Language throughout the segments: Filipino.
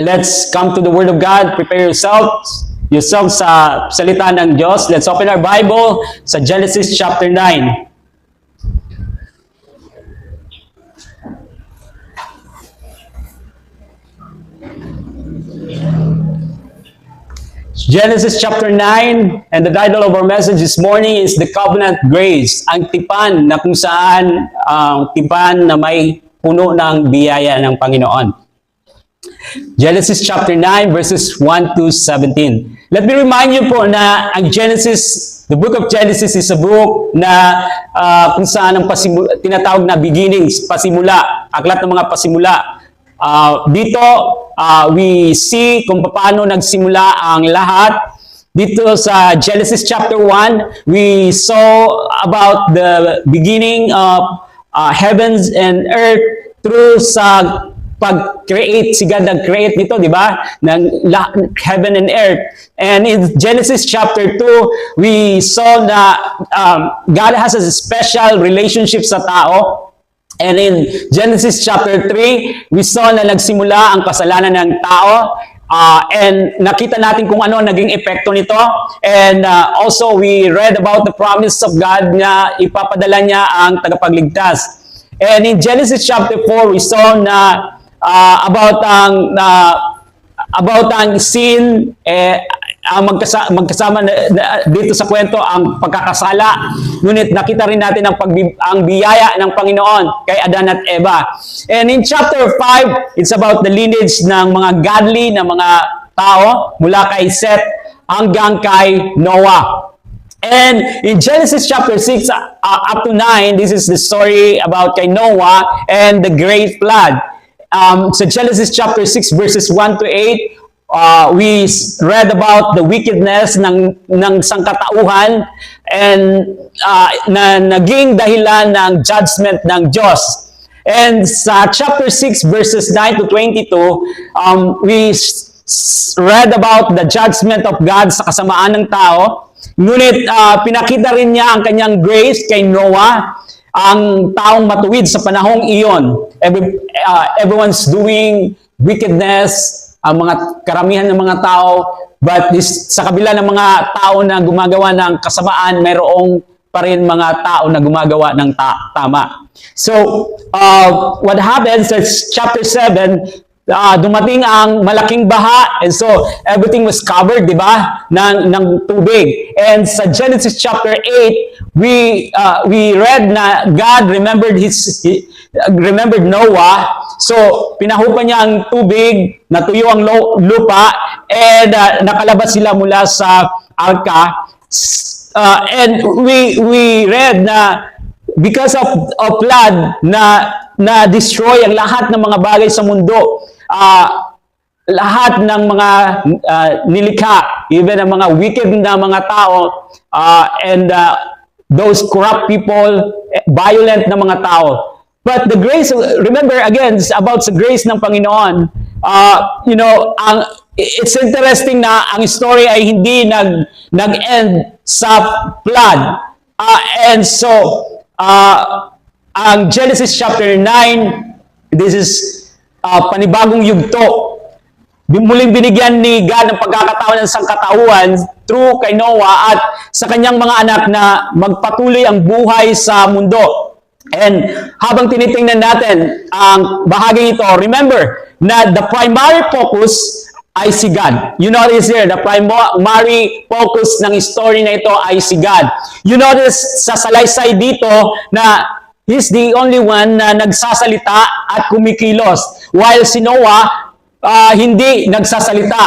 Let's come to the Word of God. Prepare yourself sa salita ng Diyos. Let's open our Bible sa Genesis chapter 9. Genesis chapter 9, and the title of our message this morning is The Covenant Grace, ang tipan na kung saan tipan na may puno ng biyaya ng Panginoon. Genesis chapter 9 verses 1 to 17. Let me remind you po na ang Genesis, the book of Genesis is a book na kung saan ang tinatawag na beginnings, pasimula, aklat ng mga pasimula. Dito, we see kung paano nagsimula ang lahat. Dito sa Genesis chapter 1, we saw about the beginning of heavens and earth through sa pag-create. Si God nag-create dito, di ba? Ng heaven and earth. And in Genesis chapter 2, we saw na God has a special relationship sa tao. And in Genesis chapter 3, we saw na nagsimula ang kasalanan ng tao. And nakita natin kung ano naging epekto nito. And also, we read about the promise of God na ipapadala niya ang tagapagligtas. And in Genesis chapter 4, we saw na about ang sin, magkasama dito sa kwento ang pagkakasala. Ngunit nakita rin natin ang biyaya ng Panginoon kay Adan at Eva. And in chapter 5, it's about the lineage ng mga godly na mga tao mula kay Seth hanggang kay Noah. And in Genesis chapter 6 up to 9, this is the story about kay Noah and the great flood. So Genesis chapter 6 verses 1 to 8, we read about the wickedness ng sangkatauhan and na naging dahilan ng judgment ng Diyos. And sa chapter 6 verses 9 to 22, we read about the judgment of God sa kasamaan ng tao. Ngunit pinakita rin niya ang kanyang grace kay Noah, ang taong matuwid sa panahong iyon. Everyone's doing wickedness, ang mga karamihan ng mga tao, but sa kabila ng mga tao na gumagawa ng kasamaan, mayroong pa rin mga tao na gumagawa ng tama. So, what happens is chapter 7, dumating ang malaking baha, and so everything was covered, di ba, ng tubig. And sa Genesis chapter 8, we read na God remembered Noah. So pinahupan niya ang tubig, natuyo ang lupa, and nakalabas sila mula sa arka. And we read na because of flood na destroy ang lahat ng mga bagay sa mundo, lahat ng mga nilikha, even ang mga wicked na mga tao, and those corrupt people, violent na mga tao. But the grace, remember again, it's about the grace ng Panginoon. It's interesting na ang story ay hindi nag-end sa flood. And so, ang Genesis chapter 9, this is panibagong yugto. Muling binigyan ni God ng pagkakataon ng sangkatauhan through kay Noah at sa kanyang mga anak na magpatuloy ang buhay sa mundo. And habang tinitingnan natin ang bahaging ito, remember na the primary focus ay si God. You notice here, the primary focus ng story na ito ay si God. You notice sa salaysay dito na He's the only one na nagsasalita at kumikilos. While si Noah, hindi nagsasalita,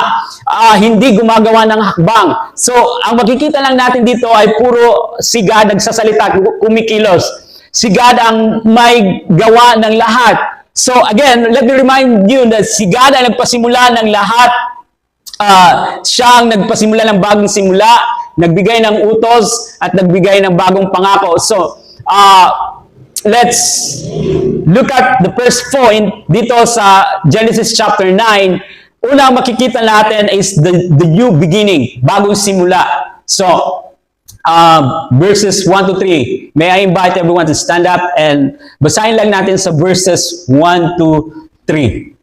hindi gumagawa ng hakbang. So, ang makikita lang natin dito ay puro si God nagsasalita, kumikilos. Si God ang may gawa ng lahat. So again, let me remind you that si God ang nagpasimula ng lahat. Siya ang nagpasimula ng bagong simula, nagbigay ng utos, at nagbigay ng bagong pangako. So, let's look at the first point dito sa Genesis chapter 9. Unang makikita natin is the new beginning, bagong simula. So, verses 1 to 3. May I invite everyone to stand up and basahin lang natin sa verses 1 to 3.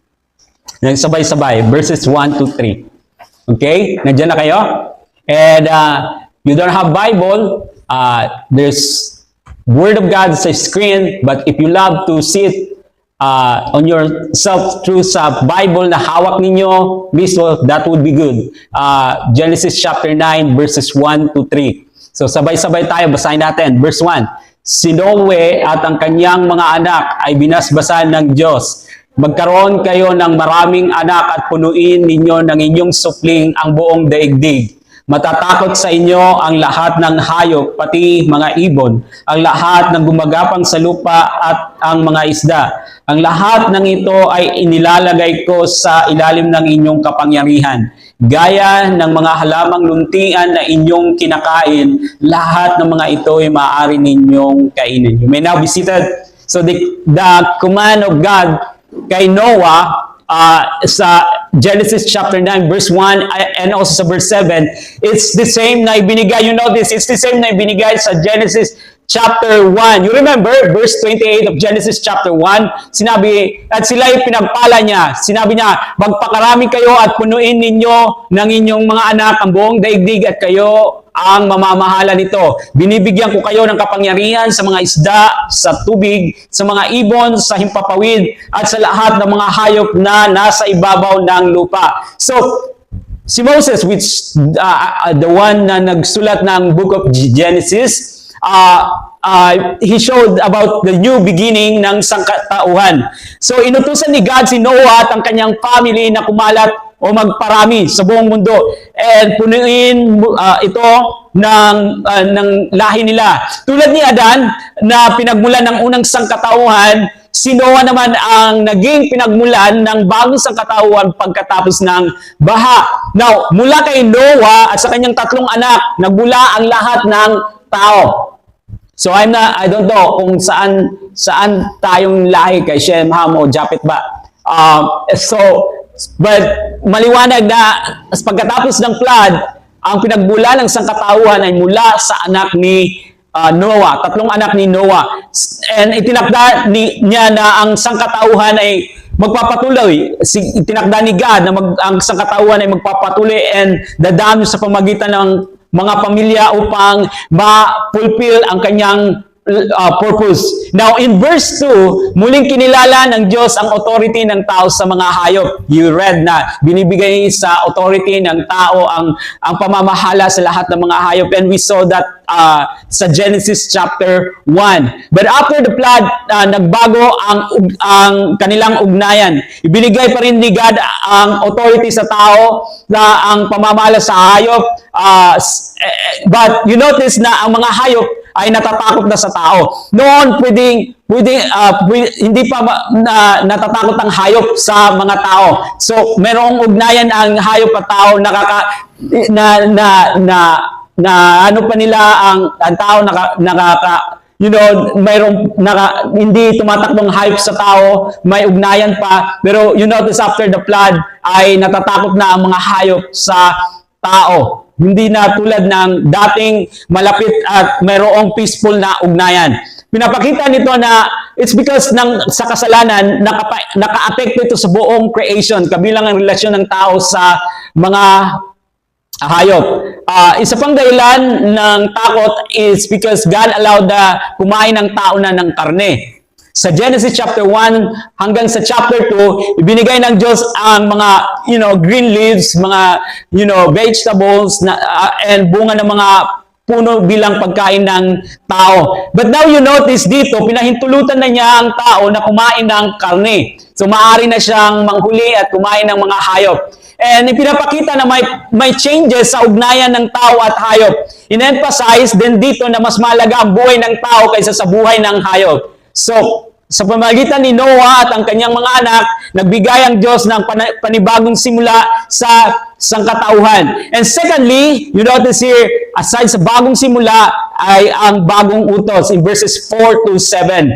Nang sabay-sabay, verses 1 to 3. Okay? Nandiyan na kayo? And you don't have Bible, there's Word of God sa screen, but if you love to see it on yourself through sa Bible na hawak ninyo mismo, that would be good. Genesis chapter 9, verses 1 to 3. So sabay-sabay tayo, basahin natin. Verse 1, si Noe at ang kanyang mga anak ay binasbasan ng Diyos. Magkaroon kayo ng maraming anak at punuin ninyo ng inyong supling ang buong daigdig. Matatakot sa inyo ang lahat ng hayop, pati mga ibon, ang lahat ng gumagapang sa lupa at ang mga isda. Ang lahat ng ito ay inilalagay ko sa ilalim ng inyong kapangyarihan. Gaya ng mga halamang luntian na inyong kinakain, lahat ng mga ito ay maaari ninyong kainin. You may now be seated. So the command of God kay Noah sa Genesis chapter 9 verse 1 and also sa verse 7, it's the same na ibinigay. You know this, it's the same na ibinigay sa Genesis chapter 1. You remember verse 28 of Genesis chapter 1? Sinabi, at sila ay pinagpala niya. Sinabi niya, magpakarami kayo at punuin ninyo ng inyong mga anak ang buong daigdig at kayo ang mamamahala nito. Binibigyan ko kayo ng kapangyarihan sa mga isda, sa tubig, sa mga ibon, sa himpapawid, at sa lahat ng mga hayop na nasa ibabaw ng lupa. So, si Moses, which the one na nagsulat ng book of Genesis, he showed about the new beginning ng sangkatauhan. So, inutusan ni God si Noah at ang kanyang family na kumalat o magparami sa buong mundo and punuin ito ng lahi nila. Tulad ni Adan na pinagmulan ng unang sangkatauhan, si Noah naman ang naging pinagmulan ng bagong sangkatauhan pagkatapos ng baha. Now, mula kay Noah at sa kanyang tatlong anak, nagmula ang lahat ng tao. So I don't know kung saan tayong lahi, kay Shem, Ham o Japet ba. But maliwanag na pagkatapos ng flood, ang pinagmula ng sangkatauhan ay mula sa anak ni Noah, tatlong anak ni Noah. And itinakda niya na ang sangkatauhan ay magpapatuloy. Itinakda ni God na ang sangkatauhan ay magpapatuloy and dadami sa pamagitan ng mga pamilya upang ma-fulfill ang kanyang purpose. Now, in verse 2, muling kinilala ng Diyos ang authority ng tao sa mga hayop. You read na binibigay sa authority ng tao ang pamamahala sa lahat ng mga hayop. And we saw that sa Genesis chapter 1. But after the flood, nagbago ang kanilang ugnayan. Ibinigay pa rin ni God ang authority sa tao na ang pamamahala sa hayop. But you notice na ang mga hayop ay natatakot na sa tao. Noon, hindi pa natatakot ang hayop sa mga tao. So, merong ugnayan ang hayop at tao ano pa nila ang tao hindi tumatakbong hayop sa tao, may ugnayan pa. Pero you notice after the flood ay natatakot na ang mga hayop sa tao. Hindi na tulad ng dating malapit at mayroong peaceful na ugnayan. Pinapakita nito na it's because sa kasalanan, naka-apekto ito sa buong creation, kabilang ang relasyon ng tao sa mga hayop. Isa pang dahilan ng takot is because God allowed na kumain ng tao na ng karne. Sa Genesis chapter 1 hanggang sa chapter 2, ibinigay ng Diyos ang mga green leaves, mga vegetables and bunga ng mga puno bilang pagkain ng tao. But now you notice dito, pinahintulutan na niya ang tao na kumain ng karne. So maaari na siyang manghuli at kumain ng mga hayop. And ipinapakita na may changes sa ugnayan ng tao at hayop. In-emphasize din dito na mas mahalaga ang buhay ng tao kaysa sa buhay ng hayop. So, sa pamamagitan ni Noah at ang kanyang mga anak, nagbigay ang Diyos ng panibagong simula sa sangkatauhan. And secondly, you notice here, aside sa bagong simula, ay ang bagong utos in verses 4 to 7.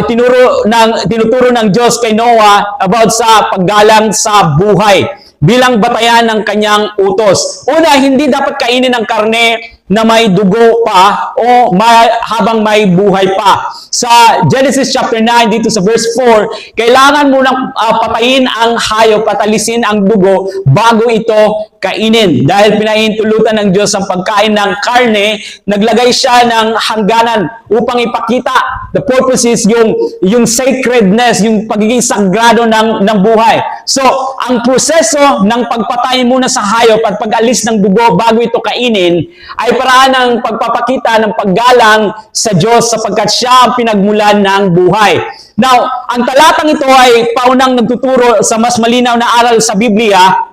Tinuturo ng Diyos kay Noah about sa paggalang sa buhay. bilang batayan ng kanyang utos. Una, hindi dapat kainin ang karne na may dugo pa o habang may buhay pa. Sa Genesis chapter 9, dito sa verse 4, kailangan munang patayin ang hayop, patalisin ang dugo bago ito kainin. Dahil pinahintulutan ng Diyos ang pagkain ng karne, naglagay siya ng hangganan upang ipakita. The purpose is yung sacredness, yung pagiging sagrado ng buhay. So, ang proseso ng pagpatay muna sa hayop at pag-alis ng dugo bago ito kainin ay paraan ng pagpapakita ng paggalang sa Diyos sapagkat siya ang pinagmulan ng buhay. Now, ang talatang ito ay paunang nagtuturo sa mas malinaw na aral sa Biblia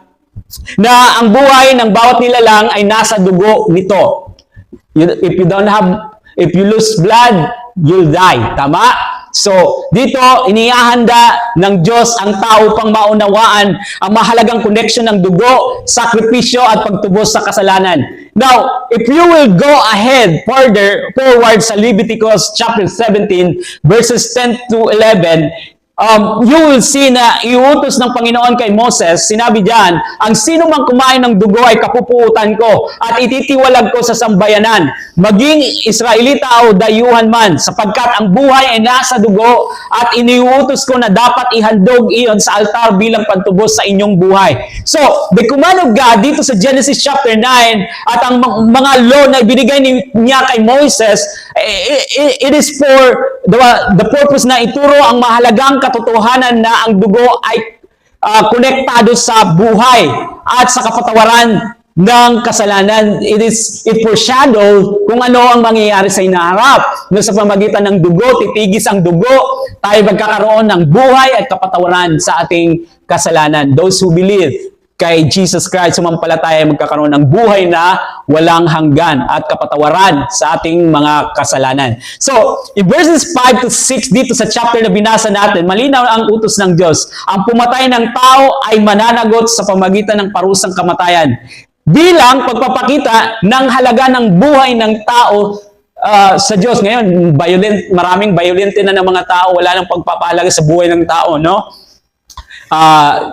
na ang buhay ng bawat nilalang ay nasa dugo nito. If you lose blood, you'll die. Tama? So, dito, inihahanda ng Diyos ang tao upang maunawaan ang mahalagang connection ng dugo, sakripisyo at pagtubos sa kasalanan. Now, if you will go ahead forward sa Leviticus chapter 17, verses 10 to 11, you will see na iutos ng Panginoon kay Moses, sinabi diyan, ang sino mang kumain ng dugo ay kapupuutan ko at ititiwalag ko sa sambayanan, maging Israelita o dayuhan man, sapagkat ang buhay ay nasa dugo at iniutos ko na dapat ihandog iyon sa altar bilang pantubos sa inyong buhay. So, the command of God dito sa Genesis chapter 9 at ang mga law na ibinigay niya kay Moses, it is for the purpose na ituro ang mahalagang katotohanan na ang dugo ay konektado sa buhay at sa kapatawaran ng kasalanan. It foreshadow kung ano ang mangyayari sa inaharap. No, sa pamagitan ng dugo, titigis ang dugo, tayo magkakaroon ng buhay at kapatawaran sa ating kasalanan. Those who believe kay Jesus Christ, sumampalataya, magkakaroon ng buhay na walang hanggan at kapatawaran sa ating mga kasalanan. So, in verses 5 to 6 dito sa chapter na binasa natin, malinaw ang utos ng Diyos. Ang pumatay ng tao ay mananagot sa pamagitan ng parusang kamatayan. Bilang pagpapakita ng halaga ng buhay ng tao sa Diyos. Ngayon, maraming violent na ng mga tao, wala nang pagpapahalaga sa buhay ng tao, no?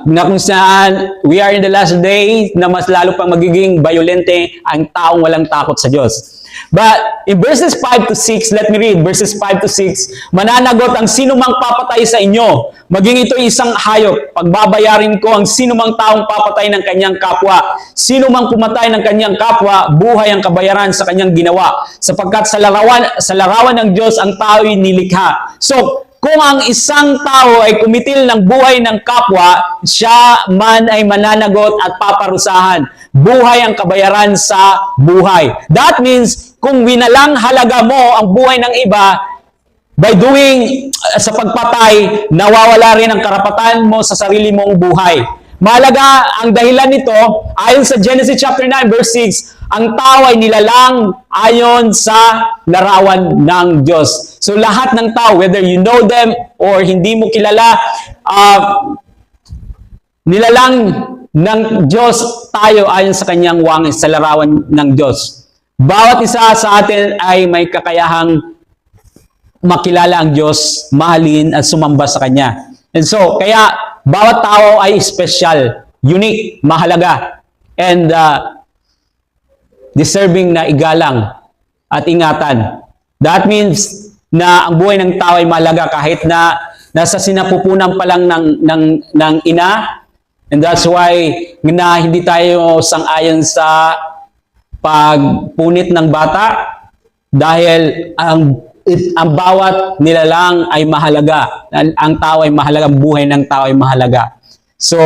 Na kung saan we are in the last day na mas lalo pang magiging violente ang taong walang takot sa Diyos. But in verses 5 to 6, let me read verses 5 to 6, mananagot ang sino mang papatay sa inyo, maging ito isang hayop, pagbabayarin ko ang sino mang taong papatay ng kanyang kapwa. Sino mang pumatay ng kanyang kapwa, buhay ang kabayaran sa kanyang ginawa, sapagkat sa larawan ng Diyos ang tao'y nilikha. So, kung ang isang tao ay kumitil ng buhay ng kapwa, siya man ay mananagot at paparusahan. Buhay ang kabayaran sa buhay. That means, kung winalang halaga mo ang buhay ng iba, by doing sa pagpatay, nawawala rin ang karapatan mo sa sarili mong buhay. Mahalaga ang dahilan nito, ayon sa Genesis chapter 9 verse 6, ang tao ay nilalang ayon sa larawan ng Diyos. So lahat ng tao, whether you know them or hindi mo kilala, nilalang ng Diyos tayo ayon sa kanyang wangis, sa larawan ng Diyos. Bawat isa sa atin ay may kakayahang makilala ang Diyos, mahalin at sumamba sa Kanya. And so, kaya bawat tao ay special, unique, mahalaga, and deserving na igalang at ingatan. That means na ang buhay ng tao ay mahalaga kahit na nasa sinapupunan pa lang ng ina. And that's why na hindi tayo sang-ayon sa pagpunit ng bata dahil ang bawat nilalang ay mahalaga. Ang tao ay mahalaga, ang buhay ng tao ay mahalaga. So,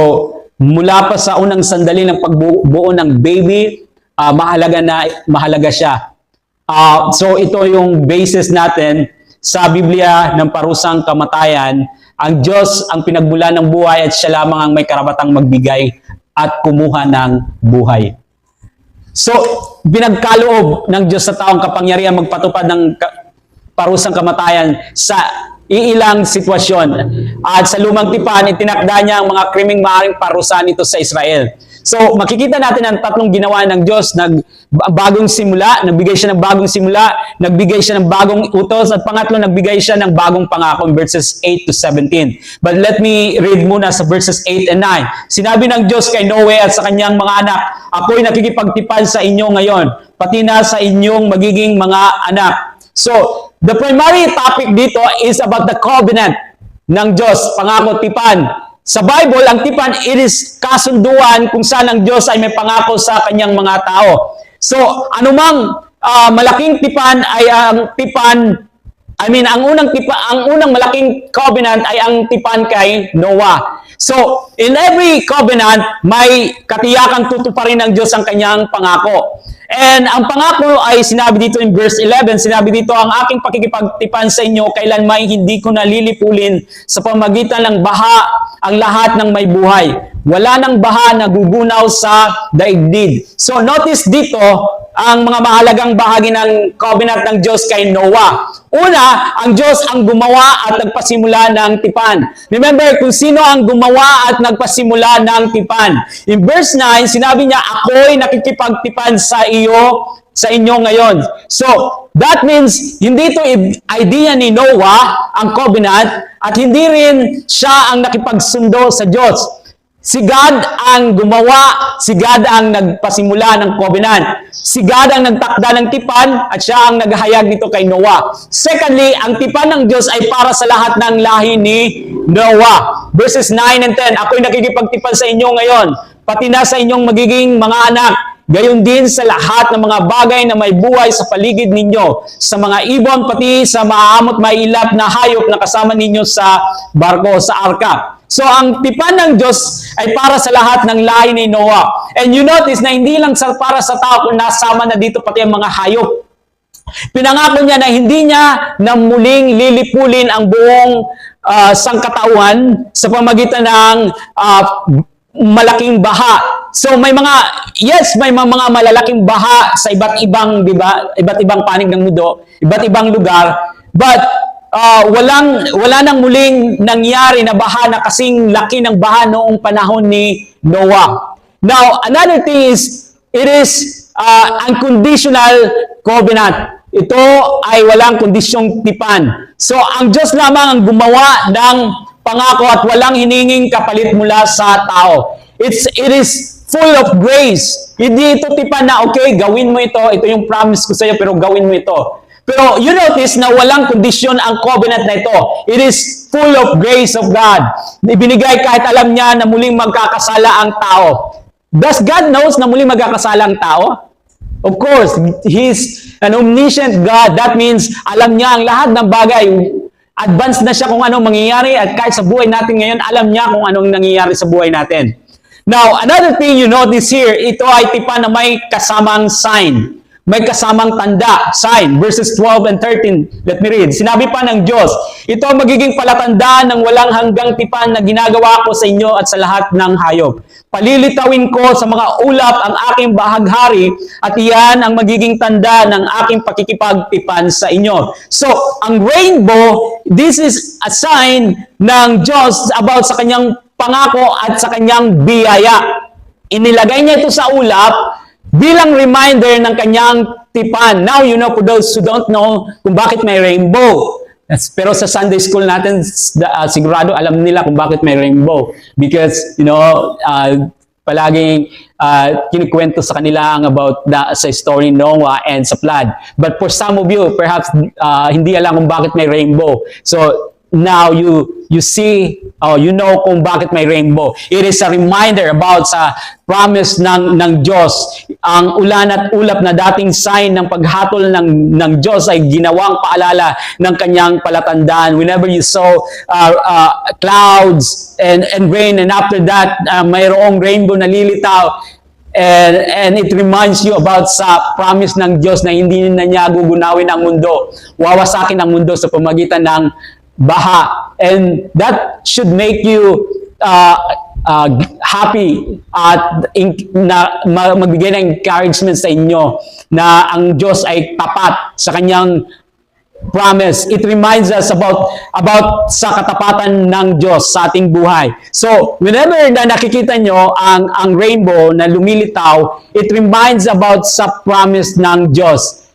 mula pa sa unang sandali ng pagbuo ng baby, mahalaga siya. So, ito yung basis natin sa Biblia ng parusang kamatayan. Ang Diyos ang pinagmula ng buhay at siya lamang ang may karapatang magbigay at kumuha ng buhay. So, pinagkaloob ng Diyos sa taong kapangyarihan magpatupad ng parusang kamatayan sa iilang sitwasyon. At sa lumang tipan, itinakda niya ang mga krimeng maaaring parusahan ito sa Israel. So, makikita natin ang tatlong ginawa ng Diyos. Bagong simula, nagbigay siya ng bagong simula, nagbigay siya ng bagong utos, at pangatlo, nagbigay siya ng bagong pangako, verses 8 to 17. But let me read muna sa verses 8 and 9. Sinabi ng Diyos kay Noe at sa kanyang mga anak, ako'y nakikipagtipan sa inyo ngayon, pati na sa inyong magiging mga anak. So, the primary topic dito is about the covenant ng Diyos, pangako, tipan. Sa Bible, ang tipan, it is kasunduan kung saan ang Diyos ay may pangako sa kanyang mga tao. So, anumang malaking tipan ay ang tipan, ang unang malaking covenant ay ang tipan kay Noah. So, in every covenant, may katiyakang tutuparin ng Diyos ang kanyang pangako. And ang pangako ay sinabi dito in verse 11, sinabi dito, ang aking pakikipagtipan sa inyo, kailanman hindi ko nalilipulin sa pamagitan ng baha ang lahat ng may buhay. Wala nang baha na gugunaw sa daigdig. So notice dito, ang mga mahalagang bahagi ng covenant ng Diyos kay Noah. Una, ang Diyos ang gumawa at nagpasimula ng tipan. Remember kung sino ang gumawa at nagpasimula ng tipan. In verse 9, sinabi niya, ako'y nakikipagtipan sa inyo ngayon. So, that means, hindi ito idea ni Noah, ang covenant, at hindi rin siya ang nakipagsundo sa Diyos. Si God ang gumawa, si God ang nagpasimula ng covenant. Si God ang nagtakda ng tipan at siya ang naghahayag nito kay Noah. Secondly, ang tipan ng Diyos ay para sa lahat ng lahi ni Noah. Verses 9 and 10, ako'y nakikipagtipan sa inyo ngayon, pati na sa inyong magiging mga anak, gayon din sa lahat ng mga bagay na may buhay sa paligid ninyo, sa mga ibon, pati sa maaamot mailap na hayop na kasama ninyo sa barko, sa arka. So, ang tipan ng Diyos ay para sa lahat ng lahi ni Noah. And you notice na hindi lang para sa tao kung nasama na dito pati ang mga hayop. Pinangako niya na hindi niya na muling lilipulin ang buong sangkatauhan sa pamagitan ng malaking baha. So may mga malalaking baha sa iba't ibang, 'di ba? Iba't ibang panig ng mundo, iba't ibang lugar. But wala nang muling nangyari na baha na kasing laki ng baha noong panahon ni Noah. Now, another thing is, it is unconditional covenant. Ito ay walang kondisyong tipan. So, ang Diyos lamang ang gumawa ng pangako at walang hininging kapalit mula sa tao. It is full of grace. Hindi ito tipan na, okay, gawin mo ito yung promise ko sa iyo, pero gawin mo ito. Pero you notice na walang kondisyon ang covenant na ito. It is full of grace of God. Ibinigay kahit alam niya na muling magkakasala ang tao. Does God knows na muling magkakasala ang tao? Of course, He's an omniscient God. That means alam niya ang lahat ng bagay. Advanced na siya kung anong mangyayari at kahit sa buhay natin ngayon, alam niya kung anong nangyayari sa buhay natin. Now, another thing you notice here, ito ay tipan na may kasamang sign. May kasamang tanda, sign, verses 12 and 13. Let me read. Sinabi pa ng Diyos, ito ang magiging palatandaan ng walang hanggang tipan na ginagawa ko sa inyo at sa lahat ng hayop. Palilitawin ko sa mga ulap ang aking bahaghari at iyan ang magiging tanda ng aking pakikipagtipan sa inyo. So, ang rainbow, this is a sign ng Diyos about sa kanyang pangako at sa kanyang biyaya. Inilagay niya ito sa ulap bilang reminder ng kanyang tipan. Now, you know, for those who don't know kung bakit may rainbow. Pero sa Sunday school natin, sigurado alam nila kung bakit may rainbow. Because, you know, palaging kinikwento sa kanila about sa story Noah and sa flood. But for some of you, perhaps hindi alam kung bakit may rainbow. So, now you see, you know kung bakit may rainbow. It is a reminder about sa promise ng Diyos. Ang ulan at ulap na dating sign ng paghatol ng Diyos ay ginawang paalala ng kanyang palatandaan. Whenever you saw clouds and rain, and after that, mayroong rainbow na lilitaw, and it reminds you about sa promise ng Diyos na hindi na niya gugunawin ang mundo. Wawasakin ang mundo sa pamagitan ng baha. And that should make you happy at magbigay ng encouragement sa inyo na ang Diyos ay tapat sa kanyang promise. It reminds us about sa katapatan ng Diyos sa ating buhay. So, whenever na nakikita nyo ang rainbow na lumilitaw, it reminds about sa promise ng Diyos.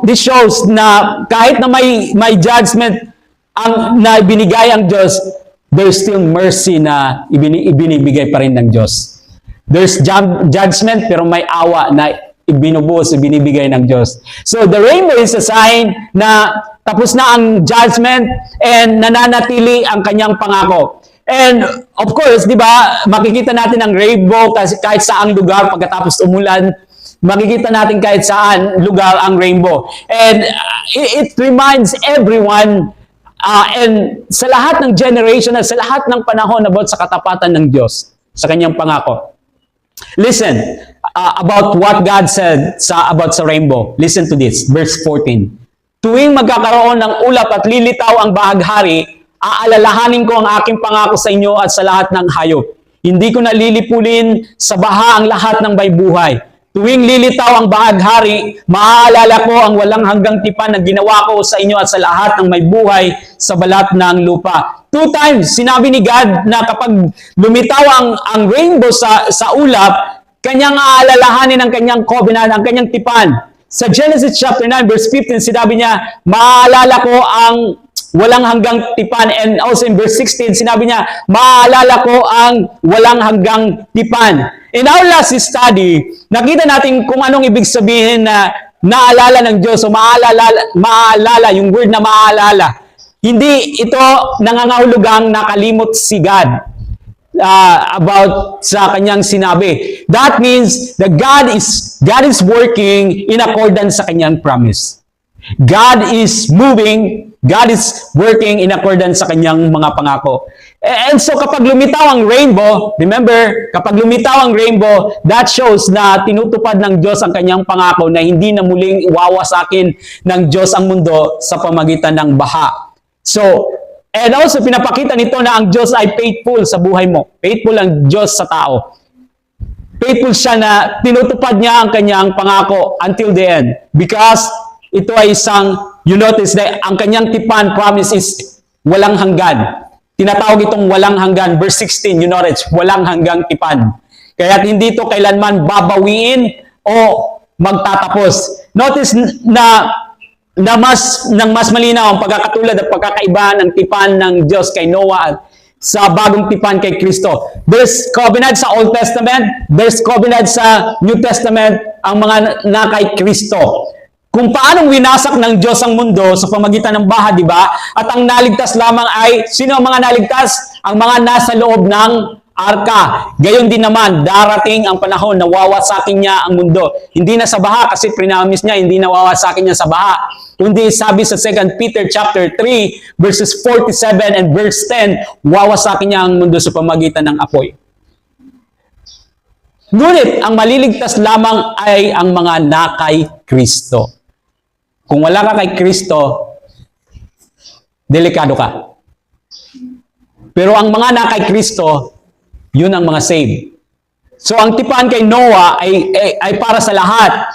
This shows na kahit na may judgment na binigay ang Diyos, there's still mercy na ibinibigay pa rin ng Diyos. There's judgment pero may awa na ibinibigay ng Diyos. So the rainbow is a sign na tapos na ang judgment and nananatili ang kanyang pangako. And of course, di ba, makikita natin ang rainbow kasi kahit saang lugar pagkatapos umulan, makikita natin kahit saan lugar ang rainbow. And it reminds everyone and sa lahat ng generation at sa lahat ng panahon about sa katapatan ng Diyos, sa kanyang pangako. Listen, about what God said about sa rainbow. Listen to this, verse 14. Tuwing magkakaroon ng ulap at lilitaw ang bahaghari, aalalahanin ko ang aking pangako sa inyo at sa lahat ng hayop. Hindi ko nalilipulin sa baha ang lahat ng may buhay. Tuwing lilitaw ang bahaghari, maaalala ko ang walang hanggang tipan na ginawa ko sa inyo at sa lahat ng may buhay sa balat ng lupa. 2 times, sinabi ni God na kapag lumitaw ang rainbow sa ulap, kanyang aalalahanin ang kanyang covenant, ang kanyang tipan. Sa Genesis chapter 9, verse 15, sinabi niya, maaalala ko ang walang hanggang tipan. And also in verse 16, sinabi niya, maaalala ko ang walang hanggang tipan. In our last study, nakita natin kung anong ibig sabihin na naalala ng Diyos o maalala, yung word na maalala. Hindi ito nangangahulugang nakalimot si God about sa kanyang sinabi. That means that God is working in accordance sa kanyang promise. God is moving, God is working in accordance sa kanyang mga pangako. And so kapag lumitaw ang rainbow, remember, kapag lumitaw ang rainbow, that shows na tinutupad ng Diyos ang kanyang pangako na hindi na muling iwawasakin ng Diyos ang mundo sa pamagitan ng baha. So, and also pinapakita nito na ang Diyos ay faithful sa buhay mo. Faithful ang Diyos sa tao. Faithful siya na tinutupad niya ang kanyang pangako until the end. Because ito ay you notice na ang kanyang tipan promise is walang hanggan. Tinatawag itong walang hanggan. Verse 16, you notice, walang hanggang tipan. Kaya hindi ito kailanman babawiin o magtatapos. Notice na mas malinaw ang pagkakatulad at pagkakaiba ng tipan ng Diyos kay Noah sa bagong tipan kay Kristo. There's covenant sa Old Testament, there's covenant sa New Testament, ang mga na kay Kristo. Kung paanong winasak ng Diyos ang mundo sa pamagitan ng baha, di ba? At ang naligtas lamang ay, sino ang mga naligtas? Ang mga nasa loob ng arka. Gayon din naman, darating ang panahon na wawasakin niya ang mundo. Hindi na sa baha kasi prinamis niya, hindi na wawasakin niya sa baha. Kundi sabi sa 2 Peter chapter 3, verses 47 and verse 10, wawasakin niya ang mundo sa pamagitan ng apoy. Ngunit, ang maliligtas lamang ay ang mga nakay Kristo. Kung wala ka kay Kristo, delikado ka. Pero ang mga nakay Kristo, yun ang mga saved. So ang tipan kay Noah ay para sa lahat.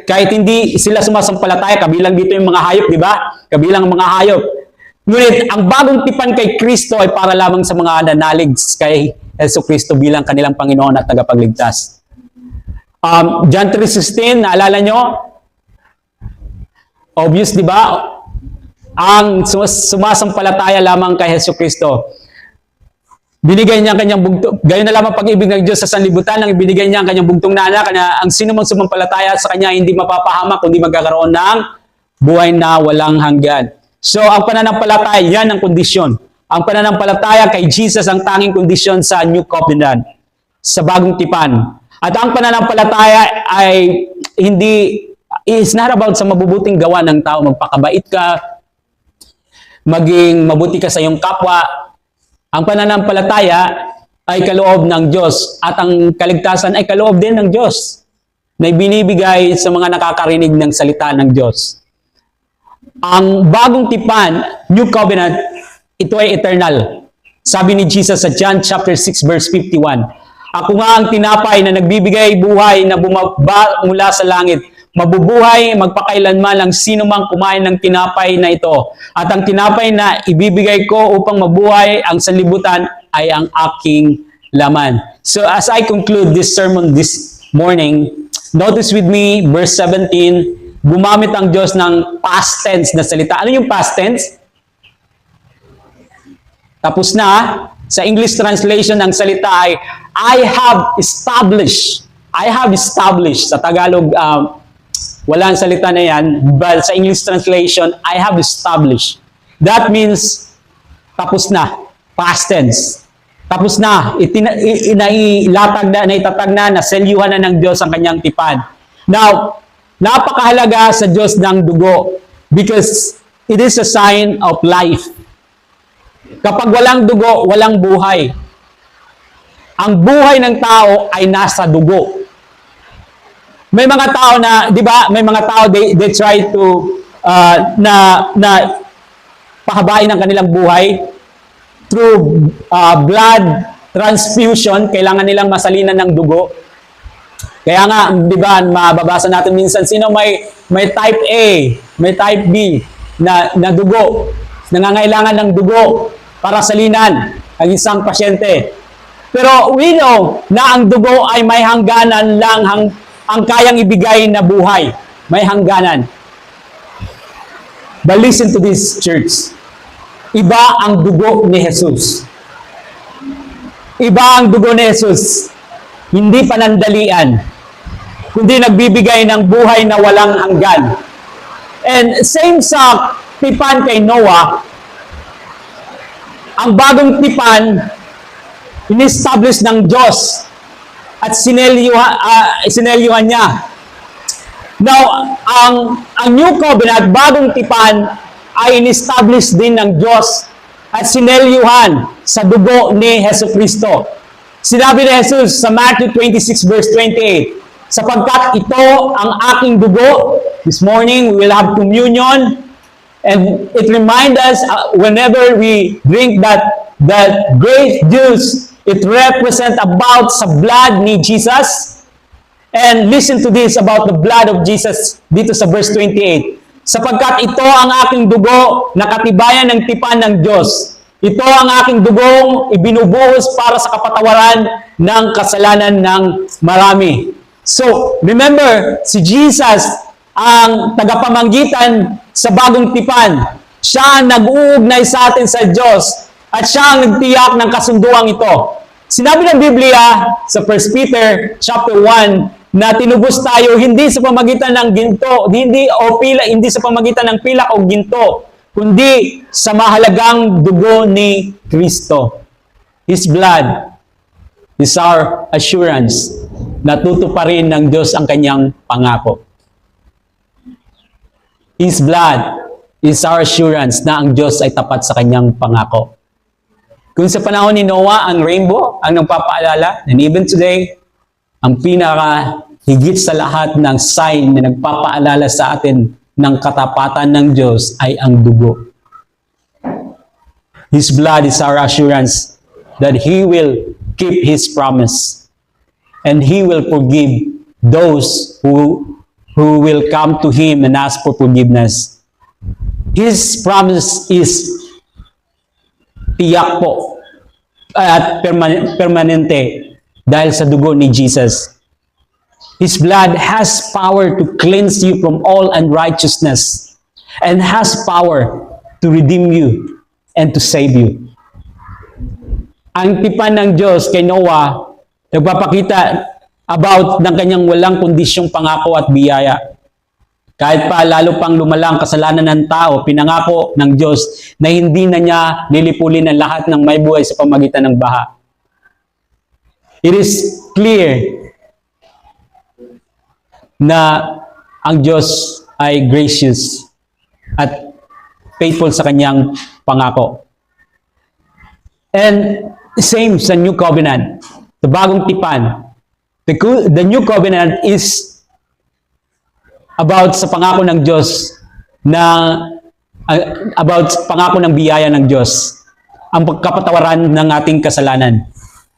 Kahit hindi sila sumasampalataya, kabilang dito yung mga hayop, di ba? Kabilang ang mga hayop. Ngunit ang bagong tipan kay Kristo ay para lamang sa mga nanalig kay Yesu Kristo bilang kanilang Panginoon at tagapagligtas. John 3:16, naalala nyo? Obvious, di ba? Ang sumasampalataya lamang kay Yesu Kristo. Binigay niya ang kanyang bugtong. Gayon na lamang pag-ibig ng Diyos sa sanlibutan nang ibinigay niya ang kanyang bugtong na anak na ang sino mang sumampalataya sa kanya hindi mapapahamak kundi magkakaroon ng buhay na walang hanggan. So, ang pananampalataya, yan ang kondisyon. Ang pananampalataya kay Jesus ang tanging kondisyon sa New Covenant, sa bagong tipan. At ang pananampalataya ay is not about sa mabubuting gawa ng tao. Magpakabait ka, maging mabuti ka sa iyong kapwa. Ang pananampalataya ay kaloob ng Diyos at ang kaligtasan ay kaloob din ng Diyos na ibinibigay sa mga nakakarinig ng salita ng Diyos. Ang bagong tipan, New Covenant, ito ay eternal. Sabi ni Jesus sa John chapter 6 verse 51, ako nga ang tinapay na nagbibigay buhay na bumaba mula sa langit. mabubuhay magpakailanman ang sino mang kumain ng tinapay na ito. At ang tinapay na ibibigay ko upang mabuhay ang sanlibutan ay ang aking laman. So as I conclude this sermon this morning, notice with me verse 17, gumamit ang Diyos ng past tense na salita. Ano yung past tense? Tapos na. Sa English translation ng salita ay I have established. I have established. Sa Tagalog, wala ang salita na yan. But sa English translation, I have established. That means, tapos na. Past tense. Tapos na. Naitatag na, naselyuhan na ng Diyos ang kanyang tipan. Now, napakahalaga sa Diyos ng dugo because it is a sign of life. Kapag walang dugo, walang buhay. Ang buhay ng tao ay nasa dugo. May mga tao na, di ba, may mga tao, they try to, na pahabain ang kanilang buhay through blood transfusion. Kailangan nilang masalinan ng dugo. Kaya nga, di ba, mababasa natin minsan, sino may type A, may type B na dugo, nangangailangan ng dugo para salinan ang isang pasyente. Pero we know na ang dugo ay may hangganan lang ang kayang ibigay na buhay. May hangganan. But listen to this, church. Iba ang dugo ni Jesus. Iba ang dugo ni Jesus. Hindi panandalian, kundi nagbibigay ng buhay na walang hanggan. And same sa tipan kay Noah, ang bagong tipan, in-establish ng Diyos at sinelyuhan niya. Now, ang New Covenant, bagong tipan, ay in-establish din ng Diyos at sinelyuhan sa dugo ni Jesucristo. Sinabi ni Jesus sa Matthew 26 verse 28, sapagkat ito ang aking dugo. This morning, we will have communion. And it reminds us whenever we drink that grape juice, it represents about sa blood ni Jesus. And listen to this about the blood of Jesus dito sa verse 28. Sapagkat ito ang aking dugo na katibayan ng tipan ng Diyos. Ito ang aking dugong ibinubuhos para sa kapatawaran ng kasalanan ng marami. So, remember, si Jesus ang tagapamanggitan sa bagong tipan. Siya ang nag-uugnay sa atin sa Diyos at siya ang nagtiyak ng kasunduang ito. Sinabi ng Biblia sa 1 Peter chapter 1 na tinubos tayo hindi sa pamagitan ng ginto, hindi sa pamagitan ng pilak o ginto, kundi sa mahalagang dugo ni Kristo. His blood is our assurance na tutuparin ng Diyos ang kanyang pangako. His blood is our assurance na ang Diyos ay tapat sa kanyang pangako. Kung sa panahon ni Noah, ang rainbow ang nagpapaalala, and even today, ang higit sa lahat ng sign na nagpapaalala sa atin ng katapatan ng Diyos ay ang dugo. His blood is our assurance that He will keep His promise and He will forgive those who will come to Him and ask for forgiveness. His promise is tiyak po at permanente dahil sa dugo ni Jesus. His blood has power to cleanse you from all unrighteousness and has power to redeem you and to save you. Ang tipan ng Diyos kay Noah, nagpapakita about ng kanyang walang kondisyong pangako at biyaya. Kahit pa lalo pang lumalang kasalanan ng tao, pinangako ng Diyos na hindi na niya lilipulin ang lahat ng may buhay sa pamagitan ng baha. It is clear na ang Diyos ay gracious at faithful sa kanyang pangako. And same sa New Covenant, the bagong tipan. The New Covenant is about sa pangako ng Diyos na about sa pangako ng biyaya ng Diyos, ang pagkapatawaran ng ating kasalanan.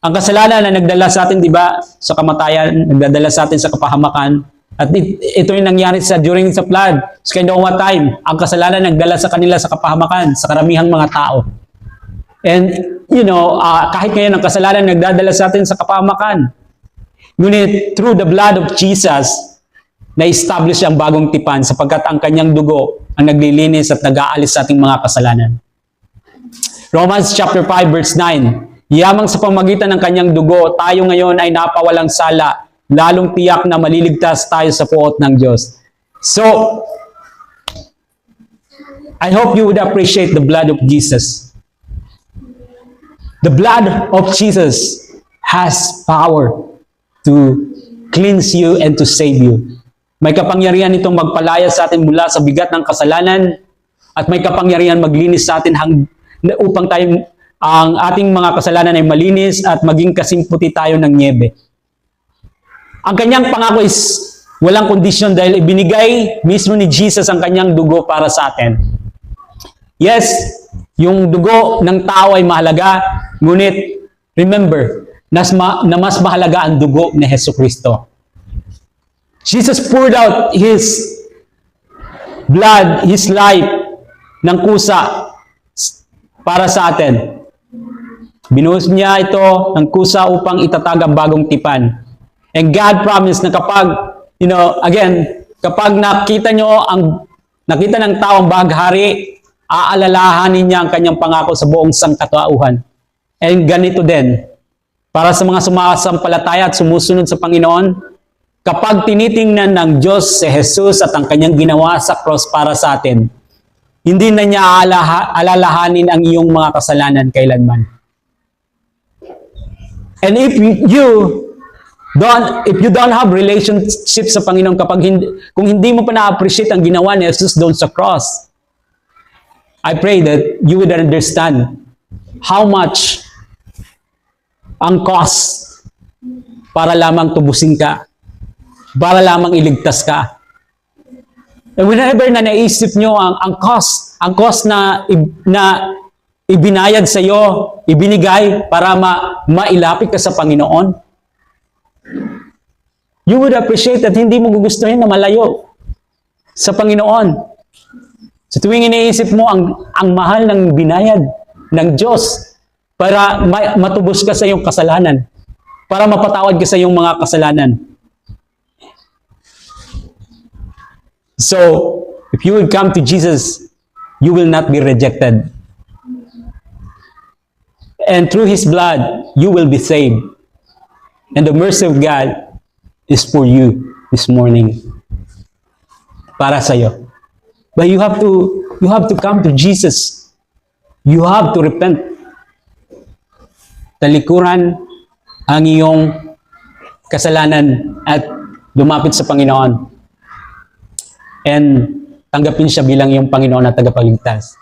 Ang kasalanan na nagdala sa atin, di ba, sa kamatayan, nagdadala sa atin sa kapahamakan, At ito yung nangyari during sa flood. Sa Noah time, ang kasalanan nagdala sa kanila sa kapahamakan, sa karamihang mga tao. And, kahit ngayon ang kasalanan nagdadala sa atin sa kapahamakan. Ngunit, through the blood of Jesus, na-establish ang bagong tipan sapagkat ang kanyang dugo ang naglilinis at nag-aalis sa ating mga kasalanan. Romans chapter 5 verse 9, yamang sa pamagitan ng kanyang dugo, tayo ngayon ay napawalang sala, lalong tiyak na maliligtas tayo sa puot ng Diyos. So, I hope you would appreciate the blood of Jesus. The blood of Jesus has power to cleanse you and to save you. May kapangyarihan itong magpalaya sa atin mula sa bigat ng kasalanan at may kapangyarihan maglinis sa atin upang ang ating mga kasalanan ay malinis at maging kasimputi tayo ng niebe. Ang kanyang pangako is walang kondisyon dahil ibinigay mismo ni Jesus ang kanyang dugo para sa atin. Yes, yung dugo ng tao ay mahalaga, ngunit remember na mas mahalaga ang dugo ni Jesucristo. Jesus poured out His blood, His life ng kusa para sa atin. Binuhos niya ito ng kusa upang itatag ang bagong tipan. And God promised na kapag, kapag nakita ng tao ang baghari, aalalahanin niya ang kanyang pangako sa buong sangkatauhan. And ganito din, para sa mga sumasampalataya at sumusunod sa Panginoon, kapag tinitingnan ng Diyos si Jesus at ang kanyang ginawa sa cross para sa atin, hindi na niya alalahanin ang iyong mga kasalanan kailanman. And if you don't have relationship sa Panginoon, kung hindi mo pa na-appreciate ang ginawa ni Jesus doon sa cross, I pray that you would understand how much ang cost para lamang tubusin ka, para lamang iligtas ka. And whenever na naisip nyo ang cost na ibinayad sa iyo, ibinigay para mailapit ka sa Panginoon, you would appreciate that hindi mo gugustuhin na malayo sa Panginoon. Sa tuwing iniisip mo ang mahal ng binayad ng Diyos para matubos ka sa iyong kasalanan, para mapatawad ka sa iyong mga kasalanan. So, if you will come to Jesus, you will not be rejected. And through His blood, you will be saved. And the mercy of God is for you this morning. Para sa iyo. But you have to come to Jesus. You have to repent. Talikuran ang iyong kasalanan at lumapit sa Panginoon. And tanggapin siya bilang iyong Panginoon at tagapagligtas.